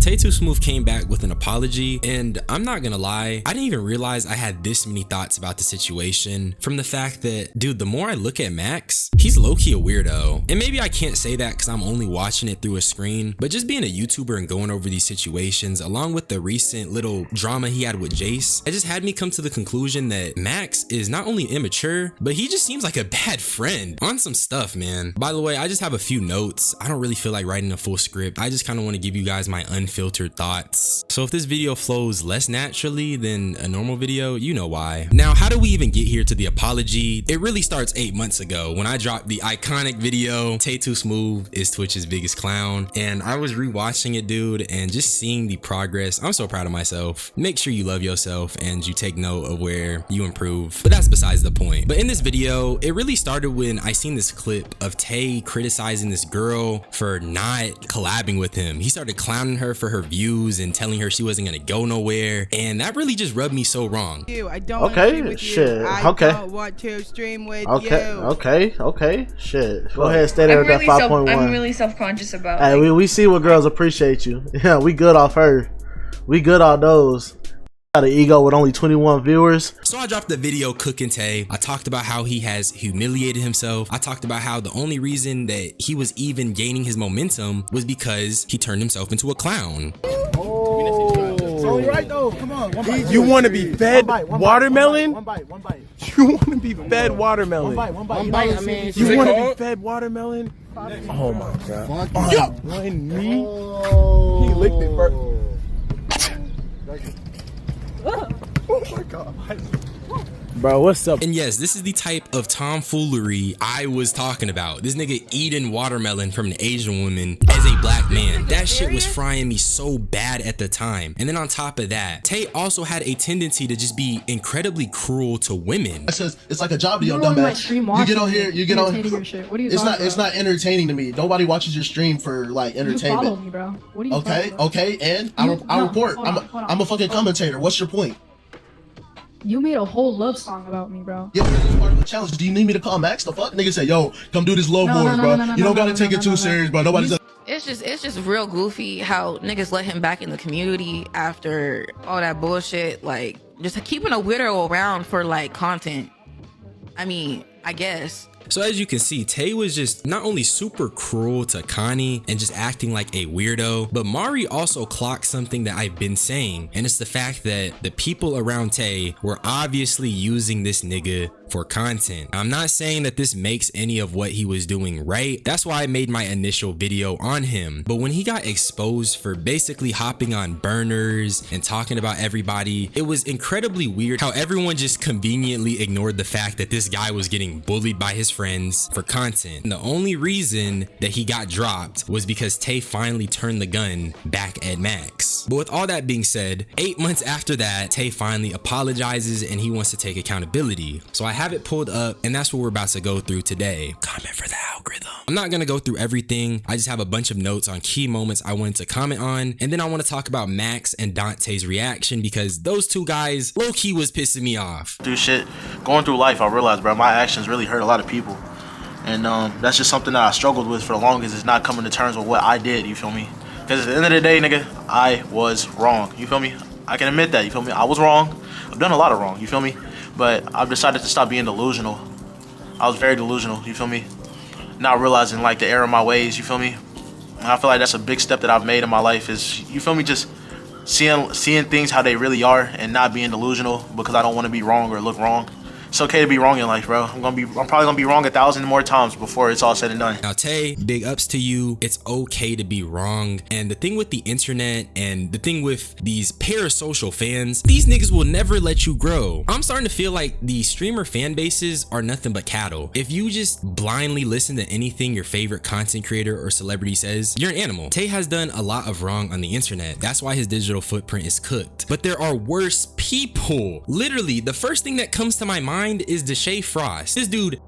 Taye Too Smooth came back with an apology, and I'm not gonna lie, I didn't even realize I had this many thoughts about the situation from the fact that, dude, the more I look at Max, he's low-key a weirdo. And maybe I can't say that because I'm only watching it through a screen, but just being a YouTuber and going over these situations, along with the recent little drama he had with Jace, it just had me come to the conclusion that Max is not only immature, but he just seems like a bad friend on some stuff, man. By the way, I just have a few notes. I don't really feel like writing a full script. I just kind of want to give you guys my unfiltered thoughts. So if this video flows less naturally than a normal video, you know why. Now, how do we even get here to the apology? It really starts 8 months ago when I dropped the iconic video, Taye Too Smooth is Twitch's biggest clown. And I was rewatching it, dude, and just seeing the progress. I'm so proud of myself. Make sure you love yourself and you take note of where you improve. But that's besides the point. But in this video, it really started when I seen this clip of Taye criticizing this girl for not collabing with him. He started clowning her for her views and telling her she wasn't gonna go nowhere, and that really just rubbed me so wrong. I don't okay, with shit. You. I don't want to stream with you. Okay, shit. Go ahead, stay there with that 5.1. I'm really self-conscious about. Hey, like, we see what girls appreciate you. Yeah, we good off her. We good on those. Got an ego with only 21 viewers. So I dropped the video cooking Taye. I talked about how he has humiliated himself. I talked about how the only reason that he was even gaining his momentum was because he turned himself into a clown. So you're right though. Come on. One bite. You want to be fed watermelon? One bite. You want to be fed watermelon? One bite. I mean, you want to be fed watermelon? Oh my god. On me? He licked it first. Oh my god. Bro, what's up? And yes, this is the type of tomfoolery I was talking about. This nigga eating watermelon from an Asian woman as a black man. That shit was frying me so bad at the time. And then on top of that, Taye also had a tendency to just be incredibly cruel to women. It's like a job to your dumb ass. You get on here, you get on. What are you it's not entertaining to me. Nobody watches your stream for like entertainment. You follow me, bro. What are you okay, and I report. I'm a fucking commentator. What's your point? You made a whole love song about me, bro. Yeah, it's part of the challenge. Do you need me to call Max? The fuck? Nigga say, yo, come do this love wars, bro. You don't gotta take it too serious, bro. Nobody's. It's just real goofy how niggas let him back in the community after all that bullshit. Like, just keeping a weirdo around for like content. I mean, I guess. So as you can see, Taye was just not only super cruel to Connie and just acting like a weirdo, but Mari also clocked something that I've been saying, and it's the fact that the people around Taye were obviously using this nigga for content. I'm not saying that this makes any of what he was doing right. That's why I made my initial video on him. But when he got exposed for basically hopping on burners and talking about everybody, it was incredibly weird how everyone just conveniently ignored the fact that this guy was getting bullied by his friends for content. And the only reason that he got dropped was because Taye finally turned the gun back at Max. But with all that being said, 8 months after that, Taye finally apologizes and he wants to take accountability. So I have it pulled up, and that's what we're about to go through today. Comment for the algorithm. I'm not gonna go through everything. I just have a bunch of notes on key moments I wanted to comment on, and then I want to talk about Max and Dante's reaction because those two guys low-key was pissing me off. Do shit. Going through life, I realized, bro, my actions really hurt a lot of people, and that's just something that I struggled with for the longest, is not coming to terms with what I did. You feel me? Because at the end of the day, nigga, I was wrong. You feel me? I can admit that. You feel me? I was wrong. I've done a lot of wrong. You feel me? But I've decided to stop being delusional. I was very delusional, you feel me? Not realizing like the error of my ways, you feel me? And I feel like that's a big step that I've made in my life, is, you feel me, just seeing things how they really are and not being delusional because I don't want to be wrong or look wrong. It's okay to be wrong in life, bro. I'm probably gonna be wrong 1,000 more times before it's all said and done. Now, Taye, big ups to you. It's okay to be wrong. And the thing with the internet and the thing with these parasocial fans, these niggas will never let you grow. I'm starting to feel like the streamer fan bases are nothing but cattle. If you just blindly listen to anything your favorite content creator or celebrity says, you're an animal. Taye has done a lot of wrong on the internet. That's why his digital footprint is cooked. But there are worse people. Literally, the first thing that comes to my mind is Deshae Frost. This dude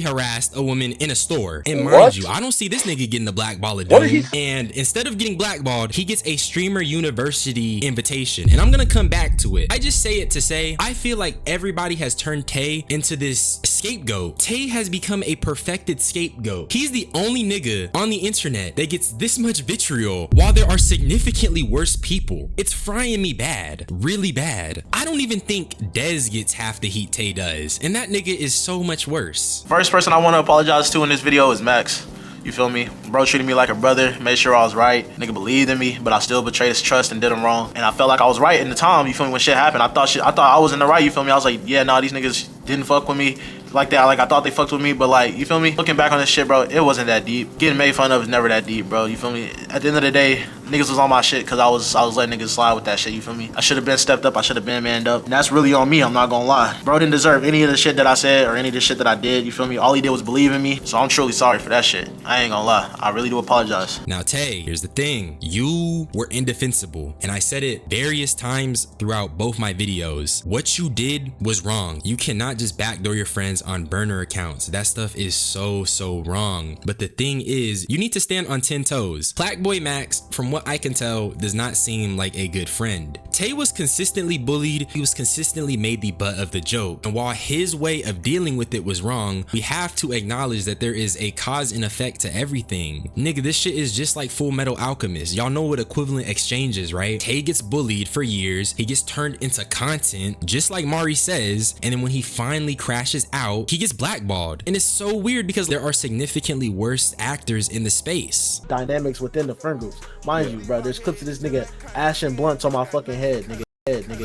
harassed a woman in a store. And mind you, I don't see this nigga getting the blackball of doom. And instead of getting blackballed, he gets a streamer university invitation. And I'm gonna come back to it. I just say it to say, I feel like everybody has turned Taye into this scapegoat. Taye has become a perfected scapegoat. He's the only nigga on the internet that gets this much vitriol while there are significantly worse people. It's frying me bad, really bad. I don't even think Dez gets half the heat Taye does. And that nigga is so much worse. First person I want to apologize to in this video is Max. You feel me? Bro treated me like a brother, made sure I was right. Nigga believed in me, but I still betrayed his trust and did him wrong. And I felt like I was right in the time, you feel me, when shit happened. I thought I was in the right, you feel me? I was like, yeah, nah, these niggas didn't fuck with me like that. Like, I thought they fucked with me, but like, you feel me? Looking back on this shit, bro, it wasn't that deep. Getting made fun of is never that deep, bro. You feel me? At the end of the day, niggas was on my shit because I was letting niggas slide with that shit, you feel me? I should have been stepped up, I should have been manned up. And that's really on me, I'm not gonna lie. Bro didn't deserve any of the shit that I said or any of the shit that I did, you feel me? All he did was believe in me, so I'm truly sorry for that shit. I ain't gonna lie, I really do apologize. Now Taye, here's the thing. You were indefensible, and I said it various times throughout both my videos. What you did was wrong. You cannot just backdoor your friends on burner accounts. That stuff is so wrong. But the thing is, you need to stand on 10 toes. Blackboy Max, from what I can tell, does not seem like a good friend. Taye was consistently bullied. He was consistently made the butt of the joke. And while his way of dealing with it was wrong, we have to acknowledge that there is a cause and effect to everything. Nigga, this shit is just like Full Metal Alchemist. Y'all know what equivalent exchange is, right? Taye gets bullied for years. He gets turned into content, just like Mari says. And then when he finally crashes out, he gets blackballed. And it's so weird because there are significantly worse actors in the space. Dynamics within the friend groups. Mind you, bro, there's clips of this nigga ashing blunts on my fucking head, nigga.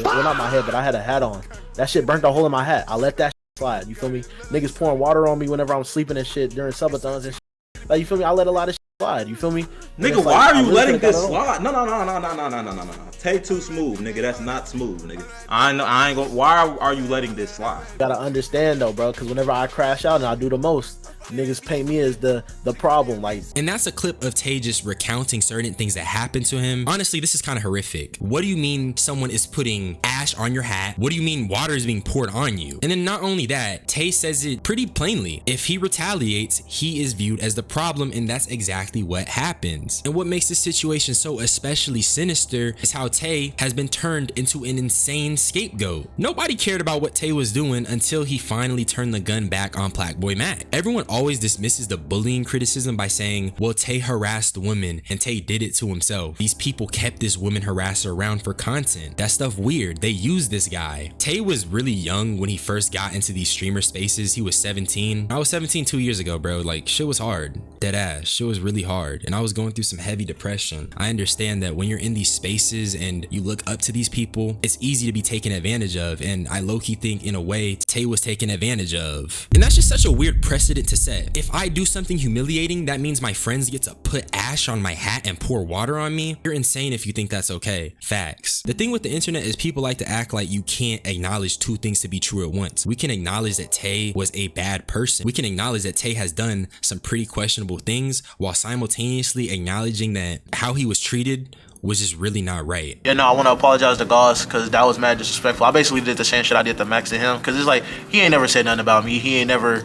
Well, not my head, but I had a hat on. That shit burnt a hole in my hat. I let that shit slide, you feel me? Niggas pouring water on me whenever I'm sleeping and shit during subathons and shit. Like, you feel me? I let a lot of shit slide, you feel me? Nigga, like, why are you really letting this slide? No. Taye too smooth, nigga. That's not smooth, nigga. I ain't gonna. Why are you letting this slide? You gotta understand though, bro, because whenever I crash out and I do the most, niggas paint me as the problem. Like, and that's a clip of Taye just recounting certain things that happened to him. Honestly, this is kind of horrific. What do you mean someone is putting ash on your hat? What do you mean water is being poured on you? And then not only that, Taye says it pretty plainly. If he retaliates, he is viewed as the problem, and that's exactly what happens. And what makes this situation so especially sinister is how Taye has been turned into an insane scapegoat. Nobody cared about what Taye was doing until he finally turned the gun back on Blackboy Mac. Everyone always dismisses the bullying criticism by saying, well, Taye harassed the woman and Taye did it to himself. These people kept this woman harasser around for content. That stuff weird. They used this guy. Taye was really young when he first got into these streamer spaces. He was 17. I was 17 2 years ago, bro. Like, shit was hard. Dead ass. Shit was really hard. And I was going through some heavy depression. I understand that when you're in these spaces and you look up to these people, it's easy to be taken advantage of. And I low-key think in a way Taye was taken advantage of. And that's just such a weird precedent to set. If I do something humiliating, that means my friends get to put ash on my hat and pour water on me. You're insane if you think that's okay. Facts. The thing with the internet is people like to act like you can't acknowledge two things to be true at once. We can acknowledge that Taye was a bad person. We can acknowledge that Taye has done some pretty questionable things while simultaneously acknowledging that how he was treated was just really not right. Yeah, no, I want to apologize to Goss because that was mad disrespectful. I basically did the same shit I did to Max to him because it's like he ain't never said nothing about me. He ain't never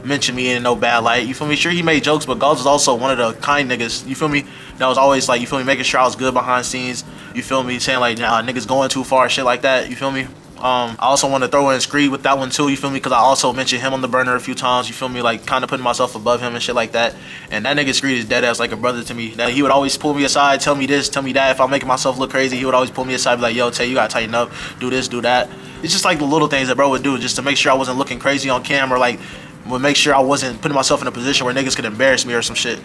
mentioned me in no bad light. You feel me? Sure, he made jokes, but Goss was also one of the kind niggas. You feel me? That was always like, you feel me, making sure I was good behind scenes. You feel me? Saying like, nah, niggas going too far, shit like that. You feel me? I also want to throw in Screed with that one too, you feel me, because I also mentioned him on the burner a few times, you feel me, like kind of putting myself above him and shit like that. And that nigga Screed is dead ass like a brother to me. That he would always pull me aside, tell me this, tell me that. If I'm making myself look crazy, he would always pull me aside, be like, yo, Taye, you gotta tighten up, do this, do that. It's just like the little things that bro would do just to make sure I wasn't looking crazy on camera, like would make sure I wasn't putting myself in a position where niggas could embarrass me or some shit.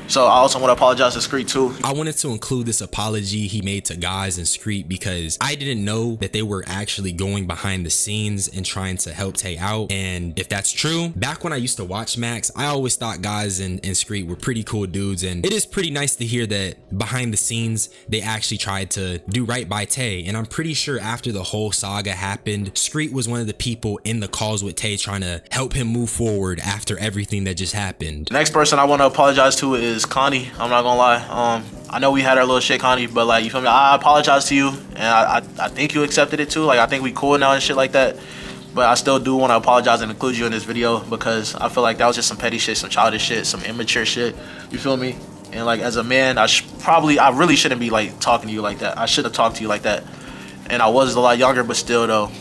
So I also want to apologize to Screet too. I wanted to include this apology he made to Goss and Screet because I didn't know that they were actually going behind the scenes and trying to help Taye out. And if that's true, back when I used to watch Max, I always thought Goss and Screet were pretty cool dudes. And it is pretty nice to hear that behind the scenes, they actually tried to do right by Taye. And I'm pretty sure after the whole saga happened, Screet was one of the people in the calls with Taye trying to help him move forward after everything that just happened. The next person I want to apologize to is Connie. I'm not gonna lie. I know we had our little shit, Connie, but like, you feel me? I apologize to you, and I think you accepted it too. Like, I think we cool now and shit like that. But I still do want to apologize and include you in this video because I feel like that was just some petty shit, some childish shit, some immature shit. You feel me? And like as a man, I really shouldn't be like talking to you like that. I should have talked to you like that. And I was a lot younger, but still though,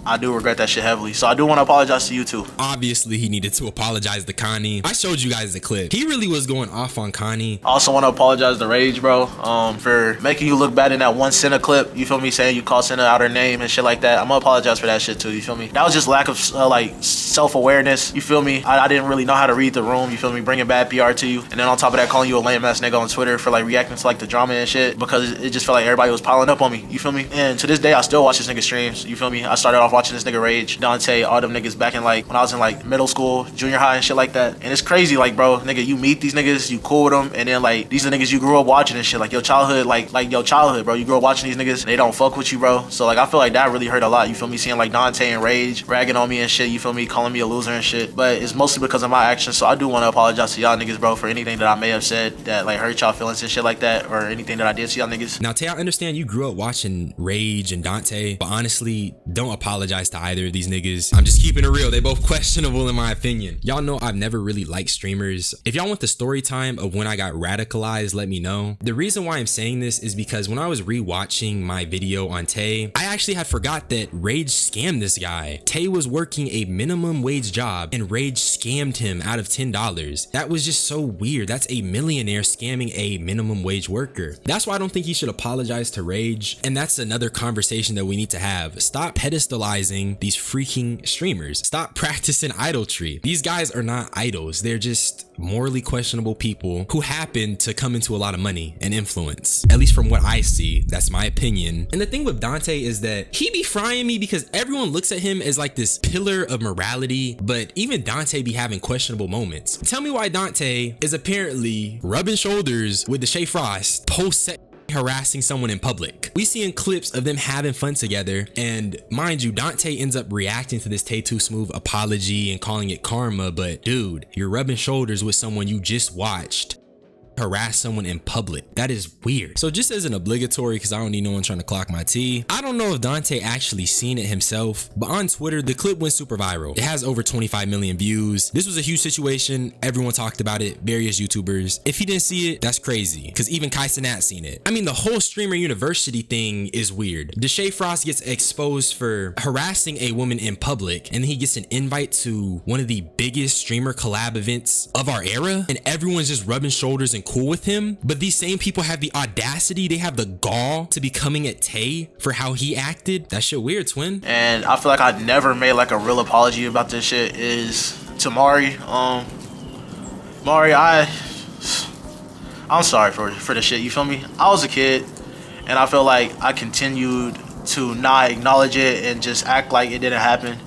I do regret that shit heavily. So I do want to apologize to you too. Obviously, he needed to apologize to Connie. I showed you guys the clip. He really was going off on Connie. I also want to apologize to Rage, bro, for making you look bad in that one Senna clip. You feel me? Saying you called Senna out her name and shit like that. I'm gonna apologize for that shit too. You feel me? That was just lack of like self-awareness. You feel me? I didn't really know how to read the room. You feel me? Bringing bad PR to you, and then on top of that, calling you a lame ass nigga on Twitter for like reacting to like the drama and shit because it just felt like everybody was piling up on me. You feel me? And to this day, I still watch this nigga streams. You feel me? I started off watching this nigga Rage, Dante, all them niggas back in like when I was in like middle school, junior high and shit like that. And it's crazy, like bro, nigga, you meet these niggas, you cool with them, and then like these are niggas you grew up watching and shit, like your childhood, like your childhood, bro. You grew up watching these niggas and they don't fuck with you, bro. So like I feel like that really hurt a lot. You feel me? Seeing like Dante and Rage ragging on me and shit, you feel me? Calling me a loser and shit. But it's mostly because of my actions. So I do want to apologize to y'all niggas, bro, for anything that I may have said that like hurt y'all feelings and shit like that, or anything that I did to y'all niggas. Now, Taye, I understand you grew up watching Rage and Dante, but honestly, don't apologize to either of these niggas. I'm just keeping it real. They both questionable in my opinion. Y'all know I've never really liked streamers. If y'all want the story time of when I got radicalized, let me know. The reason why I'm saying this is because when I was rewatching my video on Taye, I actually had forgot that Rage scammed this guy. Taye was working a minimum wage job and Rage scammed him out of $10. That was just so weird. That's a millionaire scamming a minimum wage worker. That's why I don't think he should apologize to Rage. And that's another conversation that we need to have. Stop pedestalizing these freaking streamers. Stop practicing idolatry. These guys are not idols. They're just morally questionable people who happen to come into a lot of money and influence. At least from what I see, that's my opinion. And the thing with Dante is that he be frying me because everyone looks at him as like this pillar of morality, but even Dante be having questionable moments. Tell me why Dante is apparently rubbing shoulders with the Shay Frost post-set harassing someone in public. We see in clips of them having fun together, and mind you, Dante ends up reacting to this Taye Too Smooth apology and calling it karma, but dude, you're rubbing shoulders with someone you just watched harass someone in public. That is weird. So just as an obligatory, because I don't need no one trying to clock my tea, I don't know if Dante actually seen it himself, but on Twitter, the clip went super viral. It has over 25 million views. This was a huge situation. Everyone talked about it, various YouTubers. If he didn't see it, that's crazy, because even Kai Cenat seen it. I mean, the whole streamer university thing is weird. Deshae Frost gets exposed for harassing a woman in public, and then he gets an invite to one of the biggest streamer collab events of our era, and everyone's just rubbing shoulders and cool with him. But these same people have the audacity, they have the gall to be coming at Taye for how he acted. That shit weird, twin. And I feel like I never made like a real apology about this shit is to Mari. Mari, I'm sorry for the shit, you feel me? I was a kid and I feel like I continued to not acknowledge it and just act like it didn't happen.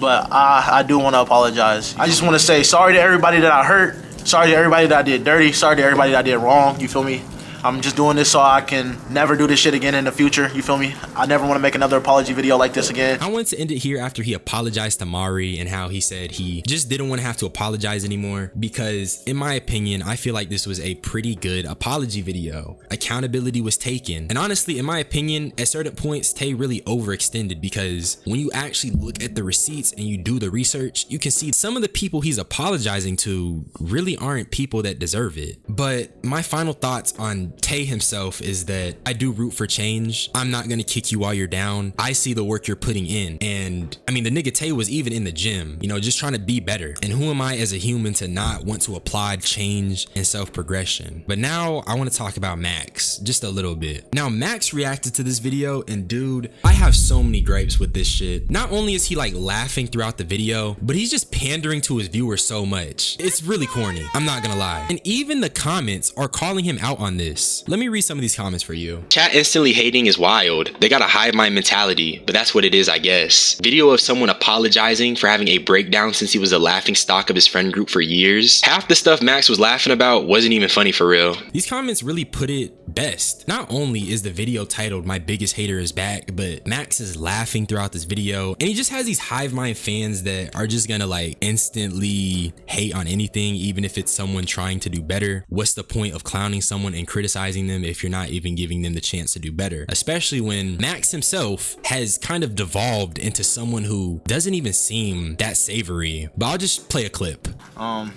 But I do want to apologize. I just want to say sorry to everybody that I hurt. Sorry to everybody that I did dirty. Sorry to everybody that I did wrong. You feel me? I'm just doing this so I can never do this shit again in the future. You feel me? I never want to make another apology video like this again. I wanted to end it here after he apologized to Mari and how he said he just didn't want to have to apologize anymore, because in my opinion, I feel like this was a pretty good apology video. Accountability was taken. And honestly, in my opinion, at certain points, Taye really overextended, because when you actually look at the receipts and you do the research, you can see some of the people he's apologizing to really aren't people that deserve it. But my final thoughts on Taye himself is that I do root for change. I'm not gonna kick you while you're down. I see the work you're putting in. And I mean, the nigga Taye was even in the gym, you know, just trying to be better. And who am I as a human to not want to applaud change and self-progression? But now I want to talk about Max just a little bit. Now, Max reacted to this video, and dude, I have so many gripes with this shit. Not only is he like laughing throughout the video, but he's just pandering to his viewers so much. It's really corny, I'm not gonna lie. And even the comments are calling him out on this. Let me read some of these comments for you. Chat instantly hating is wild. They got a hive mind mentality, but that's what it is, I guess. Video of someone apologizing for having a breakdown since he was a laughing stock of his friend group for years. Half the stuff Max was laughing about wasn't even funny for real. These comments really put it best. Not only is the video titled "My Biggest Hater Is Back," but Max is laughing throughout this video, and he just has these hive mind fans that are just gonna like instantly hate on anything, even if it's someone trying to do better. What's the point of clowning someone and criticizing criticizing them if you're not even giving them the chance to do better, especially when Max himself has kind of devolved into someone who doesn't even seem that savory. But I'll just play a clip. You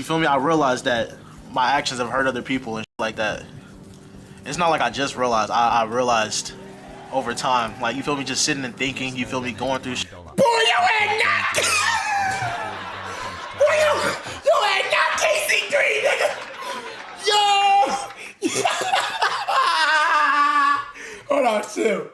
feel me? I realized that my actions have hurt other people and shit like that. It's not like I just realized. I realized over time. Like, you feel me? Just sitting and thinking. You feel me? Going through shit. Boy, you ain't not. Boy, you ain't not KC3, nigga. Yo. Hold on, chill.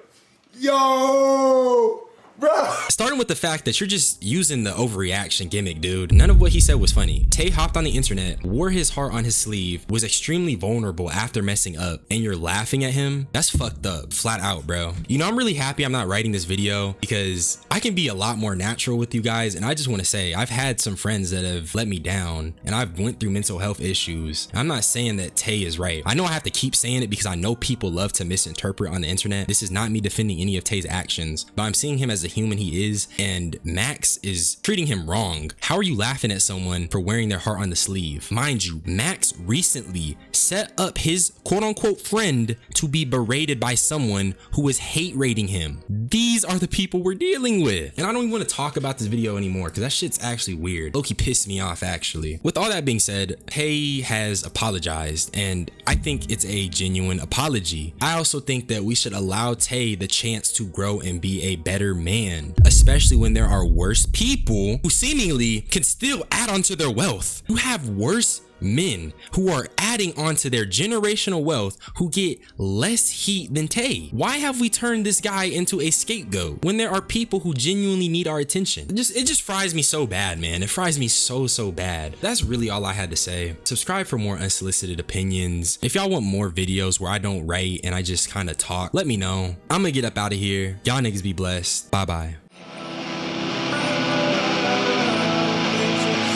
Yo. Bro. Starting with the fact that you're just using the overreaction gimmick, dude. None of what he said was funny. Taye hopped on the internet, wore his heart on his sleeve, was extremely vulnerable after messing up, and you're laughing at him? That's fucked up, flat out, bro. You know, I'm really happy I'm not writing this video because I can be a lot more natural with you guys, and I just want to say I've had some friends that have let me down, and I've went through mental health issues. I'm not saying that Taye is right. I know I have to keep saying it because I know people love to misinterpret on the internet. This is not me defending any of Taye's actions, but I'm seeing him as a human he is, and Max is treating him wrong. How are you laughing at someone for wearing their heart on the sleeve? Mind you, Max recently set up his quote-unquote friend to be berated by someone who is hate rating him. These are the people we're dealing with. And I don't even want to talk about this video anymore because that shit's actually weird. Loki pissed me off, actually. With all that being said, Taye has apologized, and I think it's a genuine apology. I also think that we should allow Taye the chance to grow and be a better man, especially when there are worse people who seemingly can still add on to their wealth. You have worse men who are adding on to their generational wealth who get less heat than Taye. Why have we turned this guy into a scapegoat when there are people who genuinely need our attention? It just fries me so bad, man. It fries me so bad. That's really all I had to say. Subscribe for more unsolicited opinions. If y'all want more videos where I don't write and I just kind of talk, let me know. I'm gonna get up out of here. Y'all niggas be blessed. Bye.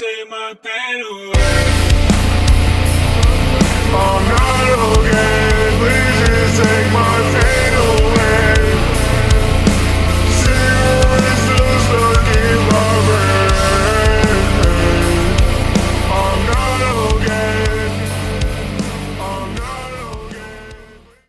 Say my